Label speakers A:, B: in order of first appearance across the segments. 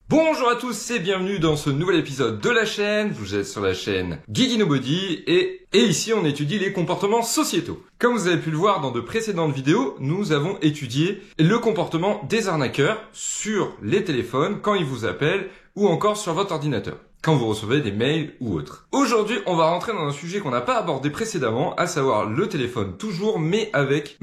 A: Bonjour à tous et bienvenue dans ce nouvel épisode de la chaîne. Vous êtes sur la chaîne Geeky Nobody et ici on étudie les comportements sociétaux. Comme vous avez pu le voir dans de précédentes vidéos, nous avons étudié le comportement des arnaqueurs sur les téléphones quand ils vous appellent ou encore sur votre ordinateur, quand vous recevez des mails ou autres. Aujourd'hui, on va rentrer dans un sujet qu'on n'a pas abordé précédemment, à savoir le téléphone toujours, mais avec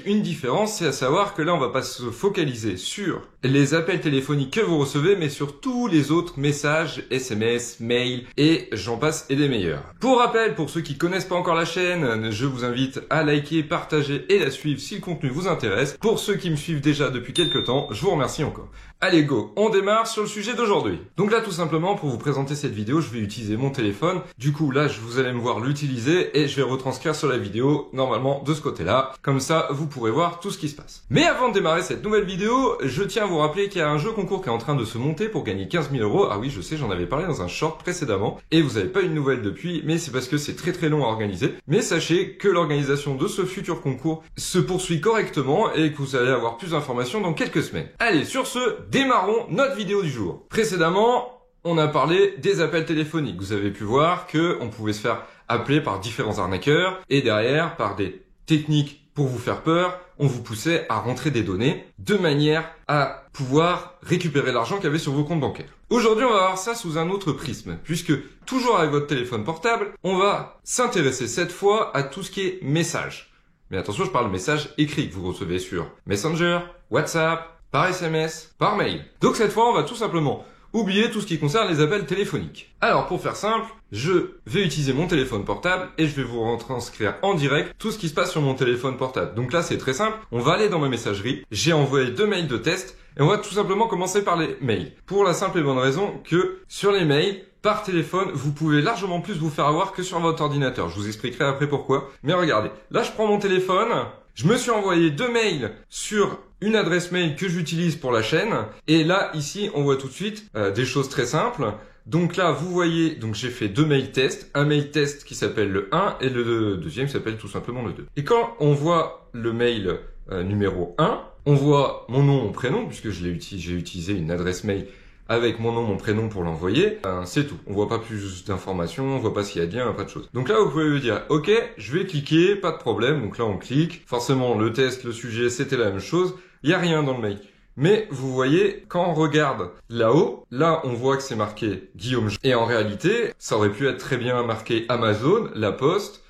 A: une différence, c'est à savoir que là, on va pas se focaliser sur les appels téléphoniques que vous recevez, mais sur tous les autres messages, SMS, mails, et j'en passe et des meilleurs. Pour rappel, pour ceux qui connaissent pas encore la chaîne, je vous invite à liker, partager et la suivre si le contenu vous intéresse. Pour ceux qui me suivent déjà depuis quelques temps, je vous remercie encore. Allez go, on démarre sur le sujet d'aujourd'hui. Donc là tout simplement pour vous présenter cette vidéo, je vais utiliser mon téléphone. Du coup là vous allez me voir l'utiliser et je vais retranscrire sur la vidéo normalement de ce côté-là. Comme ça vous pourrez voir tout ce qui se passe. Mais avant de démarrer cette nouvelle vidéo, je tiens à vous rappeler qu'il y a un jeu concours qui est en train de se monter pour gagner 15 000 €. Ah oui je sais, j'en avais parlé dans un short précédemment et vous n'avez pas eu de nouvelles depuis, mais c'est parce que c'est très long à organiser. Mais sachez que l'organisation de ce futur concours se poursuit correctement et que vous allez avoir plus d'informations dans quelques semaines. Allez sur ce, démarrons notre vidéo du jour. Précédemment, on a parlé des appels téléphoniques. Vous avez pu voir que on pouvait se faire appeler par différents arnaqueurs et derrière, par des techniques pour vous faire peur, on vous poussait à rentrer des données de manière à pouvoir récupérer l'argent qu'il y avait sur vos comptes bancaires. Aujourd'hui, on va voir ça sous un autre prisme, puisque toujours avec votre téléphone portable, on va s'intéresser cette fois à tout ce qui est message. Mais attention, je parle de messages écrits que vous recevez sur Messenger, WhatsApp, par SMS, par mail. Donc cette fois, on va tout simplement oublier tout ce qui concerne les appels téléphoniques. Alors pour faire simple, je vais utiliser mon téléphone portable et je vais vous retranscrire en direct tout ce qui se passe sur mon téléphone portable. Donc là c'est très simple, on va aller dans ma messagerie, j'ai envoyé 2 mails de test et on va tout simplement commencer par les mails. Pour la simple et bonne raison que sur les mails, par téléphone, vous pouvez largement plus vous faire avoir que sur votre ordinateur. Je vous expliquerai après pourquoi. Mais regardez, là je prends mon téléphone, je me suis envoyé 2 mails sur une adresse mail que j'utilise pour la chaîne. Et là, ici, on voit tout de suite des choses très simples. Donc là, vous voyez, donc j'ai fait 2 mails test. Un mail test qui s'appelle le 1 et le deuxième qui s'appelle tout simplement le 2. Et quand on voit le mail numéro 1, on voit mon nom, mon prénom, puisque j'ai utilisé une adresse mail avec mon nom, mon prénom pour l'envoyer, c'est tout. On voit pas plus d'informations, on voit pas s'il y a de lien, pas de choses. Donc là, vous pouvez lui dire, ok, je vais cliquer, pas de problème. Donc là, on clique. Forcément, le test, le sujet, c'était la même chose. Il y a rien dans le mail. Mais vous voyez, quand on regarde là-haut, là, on voit que c'est marqué Guillaume. Et en réalité, ça aurait pu être très bien marqué Amazon, La Poste,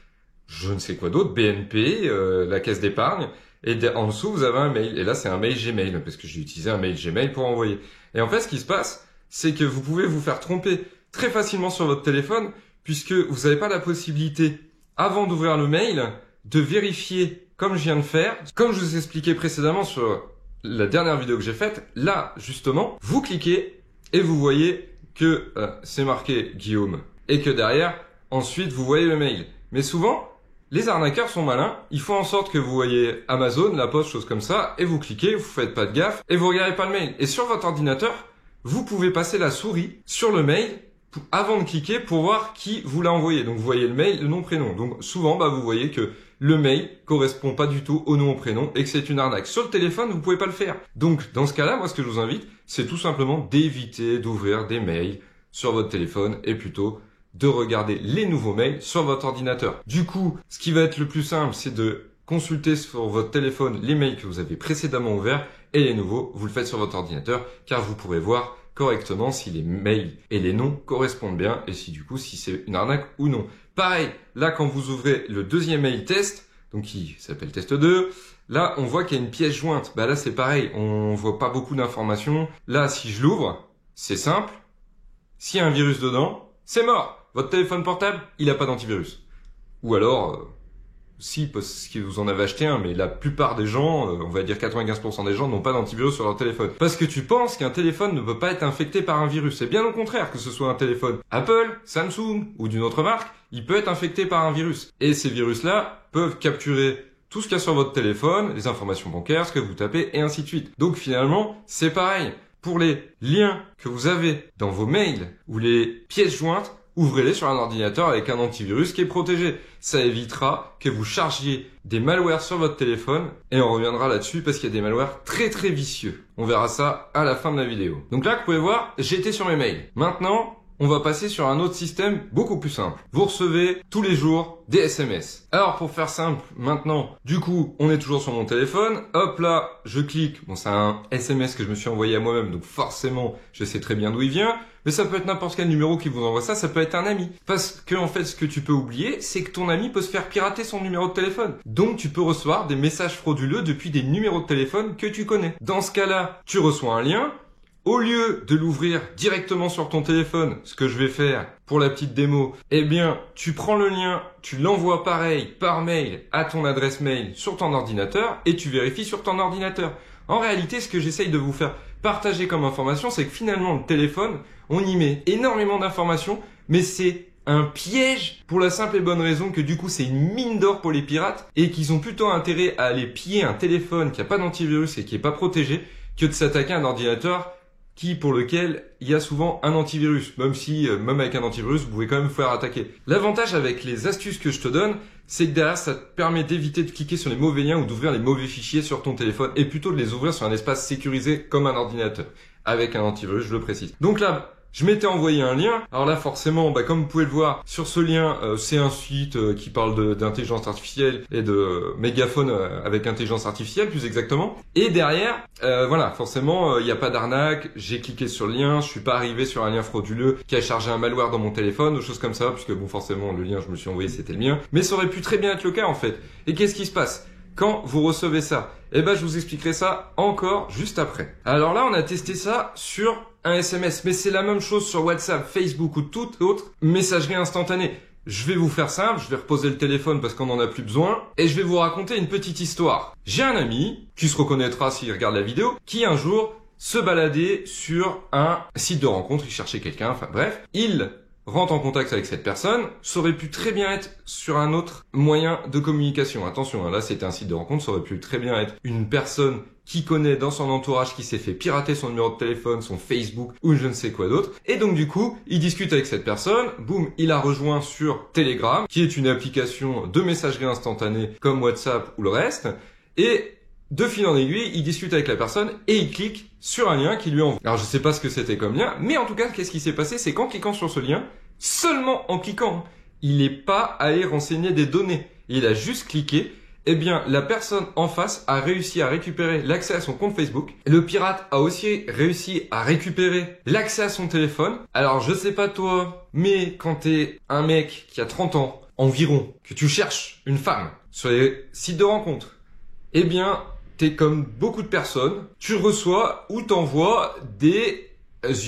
A: je ne sais quoi d'autre, BNP, la Caisse d'épargne. Et en dessous, vous avez un mail. Et là, c'est un mail Gmail, parce que j'ai utilisé un mail Gmail pour envoyer. Et en fait, ce qui se passe, c'est que vous pouvez vous faire tromper très facilement sur votre téléphone, puisque vous n'avez pas la possibilité, avant d'ouvrir le mail, de vérifier, comme je viens de faire. Comme je vous ai expliqué précédemment sur la dernière vidéo que j'ai faite, là, justement, vous cliquez et vous voyez que c'est marqué Guillaume. Et que derrière, ensuite, vous voyez le mail. Mais souvent, les arnaqueurs sont malins, ils font en sorte que vous voyez Amazon, La Poste, choses comme ça, et vous cliquez, vous faites pas de gaffe, et vous regardez pas le mail. Et sur votre ordinateur, vous pouvez passer la souris sur le mail avant de cliquer pour voir qui vous l'a envoyé. Donc vous voyez le mail, le nom, prénom. Donc souvent, vous voyez que le mail correspond pas du tout au nom, au prénom, et que c'est une arnaque. Sur le téléphone, vous pouvez pas le faire. Donc dans ce cas-là, moi ce que je vous invite, c'est tout simplement d'éviter d'ouvrir des mails sur votre téléphone et plutôt de regarder les nouveaux mails sur votre ordinateur. Du coup, ce qui va être le plus simple, c'est de consulter sur votre téléphone les mails que vous avez précédemment ouverts et les nouveaux, vous le faites sur votre ordinateur car vous pourrez voir correctement si les mails et les noms correspondent bien et si du coup, si c'est une arnaque ou non. Pareil, là quand vous ouvrez le deuxième mail test, donc qui s'appelle test 2, là on voit qu'il y a une pièce jointe. Là c'est pareil, on voit pas beaucoup d'informations. Là si je l'ouvre, c'est simple. S'il y a un virus dedans, c'est mort. Votre téléphone portable, il n'a pas d'antivirus. Ou alors, si, parce que vous en avez acheté un, mais la plupart des gens, on va dire 95% des gens, n'ont pas d'antivirus sur leur téléphone. Parce que tu penses qu'un téléphone ne peut pas être infecté par un virus. Et bien au contraire, que ce soit un téléphone Apple, Samsung ou d'une autre marque, il peut être infecté par un virus. Et ces virus-là peuvent capturer tout ce qu'il y a sur votre téléphone, les informations bancaires, ce que vous tapez, et ainsi de suite. Donc finalement, c'est pareil. Pour les liens que vous avez dans vos mails ou les pièces jointes, ouvrez-les sur un ordinateur avec un antivirus qui est protégé. Ça évitera que vous chargiez des malwares sur votre téléphone et on reviendra là-dessus parce qu'il y a des malwares très très vicieux. On verra ça à la fin de la vidéo. Donc là, vous pouvez voir, j'ai été sur mes mails. Maintenant, on va passer sur un autre système beaucoup plus simple. Vous recevez tous les jours des SMS. Alors pour faire simple, maintenant, du coup, on est toujours sur mon téléphone. Hop là, je clique. Bon, c'est un SMS que je me suis envoyé à moi-même, donc forcément, je sais très bien d'où il vient. Mais ça peut être n'importe quel numéro qui vous envoie ça, ça peut être un ami. Parce que en fait, ce que tu peux oublier, c'est que ton ami peut se faire pirater son numéro de téléphone. Donc tu peux recevoir des messages frauduleux depuis des numéros de téléphone que tu connais. Dans ce cas-là, tu reçois un lien. Au lieu de l'ouvrir directement sur ton téléphone, ce que je vais faire pour la petite démo, eh bien, tu prends le lien, tu l'envoies pareil par mail à ton adresse mail sur ton ordinateur et tu vérifies sur ton ordinateur. En réalité, ce que j'essaye de vous faire partager comme information, c'est que finalement, le téléphone, on y met énormément d'informations, mais c'est un piège pour la simple et bonne raison que du coup, c'est une mine d'or pour les pirates et qu'ils ont plutôt intérêt à aller piller un téléphone qui n'a pas d'antivirus et qui n'est pas protégé que de s'attaquer à un ordinateur pour lequel il y a souvent un antivirus, même si, même avec un antivirus, vous pouvez quand même vous faire attaquer. L'avantage avec les astuces que je te donne, c'est que derrière, ça te permet d'éviter de cliquer sur les mauvais liens ou d'ouvrir les mauvais fichiers sur ton téléphone et plutôt de les ouvrir sur un espace sécurisé comme un ordinateur, avec un antivirus, je le précise. Donc là, je m'étais envoyé un lien. Alors là, forcément, comme vous pouvez le voir, sur ce lien, c'est un site qui parle d'intelligence artificielle et de mégaphone avec intelligence artificielle, plus exactement. Et derrière, voilà, forcément, il n'y a pas d'arnaque. J'ai cliqué sur le lien, je suis pas arrivé sur un lien frauduleux qui a chargé un malware dans mon téléphone ou choses comme ça, puisque bon, forcément, le lien je me suis envoyé, c'était le mien. Mais ça aurait pu très bien être le cas, en fait. Et qu'est-ce qui se passe quand vous recevez ça? Eh ben, je vous expliquerai ça encore juste après. Alors là, on a testé ça sur un SMS, mais c'est la même chose sur WhatsApp, Facebook ou toute autre messagerie instantanée. Je vais vous faire simple, je vais reposer le téléphone parce qu'on n'en a plus besoin, et je vais vous raconter une petite histoire. J'ai un ami, qui se reconnaîtra s'il regarde la vidéo, qui un jour se baladait sur un site de rencontre, il cherchait quelqu'un, enfin bref, il rentre en contact avec cette personne, ça aurait pu très bien être sur un autre moyen de communication. Attention, là c'était un site de rencontre, ça aurait pu très bien être une personne qui connaît dans son entourage qui s'est fait pirater son numéro de téléphone, son Facebook ou je ne sais quoi d'autre. Et donc du coup, il discute avec cette personne, boum, il la rejoint sur Telegram, qui est une application de messagerie instantanée comme WhatsApp ou le reste. Et de fil en aiguille, il discute avec la personne et il clique sur un lien qui lui envoie. Alors je sais pas ce que c'était comme lien, mais en tout cas, qu'est-ce qui s'est passé? C'est qu'en cliquant sur ce lien, seulement en cliquant, il n'est pas allé renseigner des données. Il a juste cliqué. Eh bien, la personne en face a réussi à récupérer l'accès à son compte Facebook. Le pirate a aussi réussi à récupérer l'accès à son téléphone. Alors, je sais pas toi, mais quand t'es un mec qui a 30 ans environ, que tu cherches une femme sur les sites de rencontres, eh bien, t'es comme beaucoup de personnes, tu reçois ou t'envoies des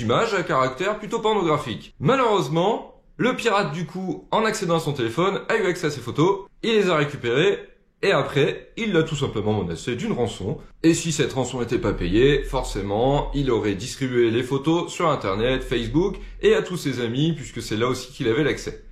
A: images à caractère plutôt pornographique. Malheureusement, le pirate du coup, en accédant à son téléphone, a eu accès à ses photos, il les a récupérées, et après, il l'a tout simplement menacé d'une rançon. Et si cette rançon n'était pas payée, forcément, il aurait distribué les photos sur Internet, Facebook, et à tous ses amis, puisque c'est là aussi qu'il avait l'accès.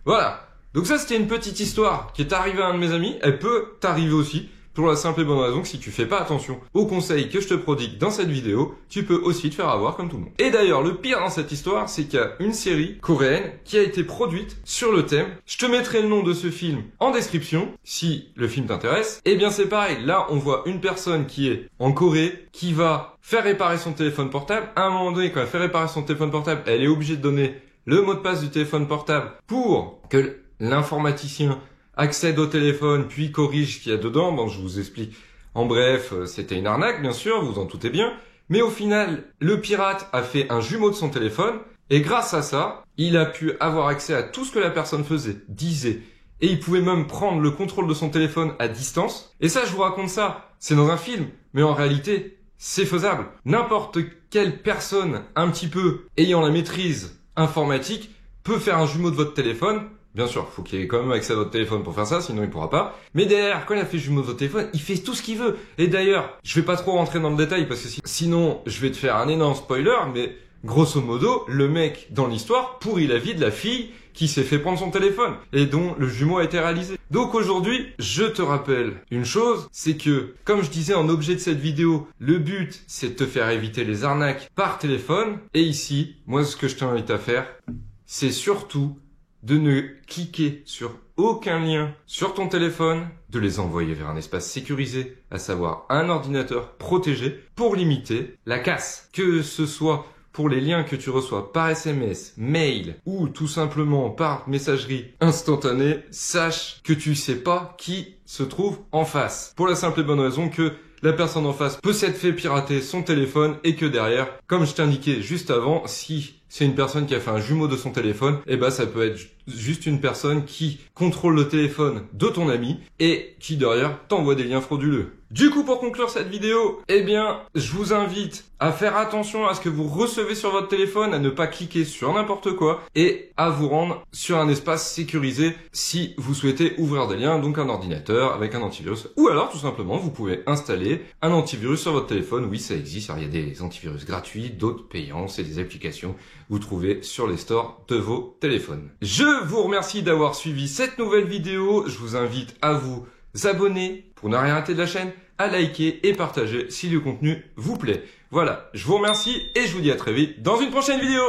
A: Voilà. Donc ça, c'était une petite histoire qui est arrivée à un de mes amis. Elle peut t'arriver aussi. Pour la simple et bonne raison que si tu fais pas attention aux conseils que je te prodigue dans cette vidéo, tu peux aussi te faire avoir comme tout le monde. Et d'ailleurs, le pire dans cette histoire, c'est qu'il y a une série coréenne qui a été produite sur le thème. Je te mettrai le nom de ce film en description, si le film t'intéresse. Eh bien, c'est pareil. Là, on voit une personne qui est en Corée, qui va faire réparer son téléphone portable. À un moment donné, quand elle fait réparer son téléphone portable, elle est obligée de donner le mot de passe du téléphone portable pour que l'informaticien accède au téléphone, puis corrige ce qu'il y a dedans. Bon, je vous explique. En bref, c'était une arnaque, bien sûr, vous en doutez bien. Mais au final, le pirate a fait un jumeau de son téléphone, et grâce à ça, il a pu avoir accès à tout ce que la personne faisait, disait. Et il pouvait même prendre le contrôle de son téléphone à distance. Et ça, je vous raconte ça, c'est dans un film, mais en réalité, c'est faisable. N'importe quelle personne, un petit peu ayant la maîtrise informatique, peut faire un jumeau de votre téléphone. Bien sûr, faut qu'il ait quand même accès à votre téléphone pour faire ça, sinon il pourra pas. Mais derrière, quand il a fait jumeau de votre téléphone, il fait tout ce qu'il veut. Et d'ailleurs, je vais pas trop rentrer dans le détail parce que sinon, je vais te faire un énorme spoiler, mais grosso modo, le mec dans l'histoire pourrit la vie de la fille qui s'est fait prendre son téléphone et dont le jumeau a été réalisé. Donc aujourd'hui, je te rappelle une chose, c'est que, comme je disais en objet de cette vidéo, le but, c'est de te faire éviter les arnaques par téléphone. Et ici, moi, ce que je t'invite à faire, c'est surtout de ne cliquer sur aucun lien sur ton téléphone, de les envoyer vers un espace sécurisé, à savoir un ordinateur protégé, pour limiter la casse. Que ce soit pour les liens que tu reçois par SMS, mail ou tout simplement par messagerie instantanée, sache que tu sais pas qui se trouve en face. Pour la simple et bonne raison que la personne en face peut s'être fait pirater son téléphone et que derrière, comme je t'indiquais juste avant, si c'est une personne qui a fait un jumeau de son téléphone, eh ben ça peut être juste une personne qui contrôle le téléphone de ton ami et qui derrière t'envoie des liens frauduleux. Du coup, pour conclure cette vidéo, eh bien, je vous invite à faire attention à ce que vous recevez sur votre téléphone, à ne pas cliquer sur n'importe quoi et à vous rendre sur un espace sécurisé si vous souhaitez ouvrir des liens, donc un ordinateur avec un antivirus. Ou alors, tout simplement, vous pouvez installer un antivirus sur votre téléphone. Oui, ça existe. Alors, il y a des antivirus gratuits, d'autres payants. C'est des applications que vous trouvez sur les stores de vos téléphones. Je vous remercie d'avoir suivi cette nouvelle vidéo. Je vous invite à vous abonner pour ne rien rater de la chaîne, à liker et partager si le contenu vous plaît. Voilà, je vous remercie et je vous dis à très vite dans une prochaine vidéo.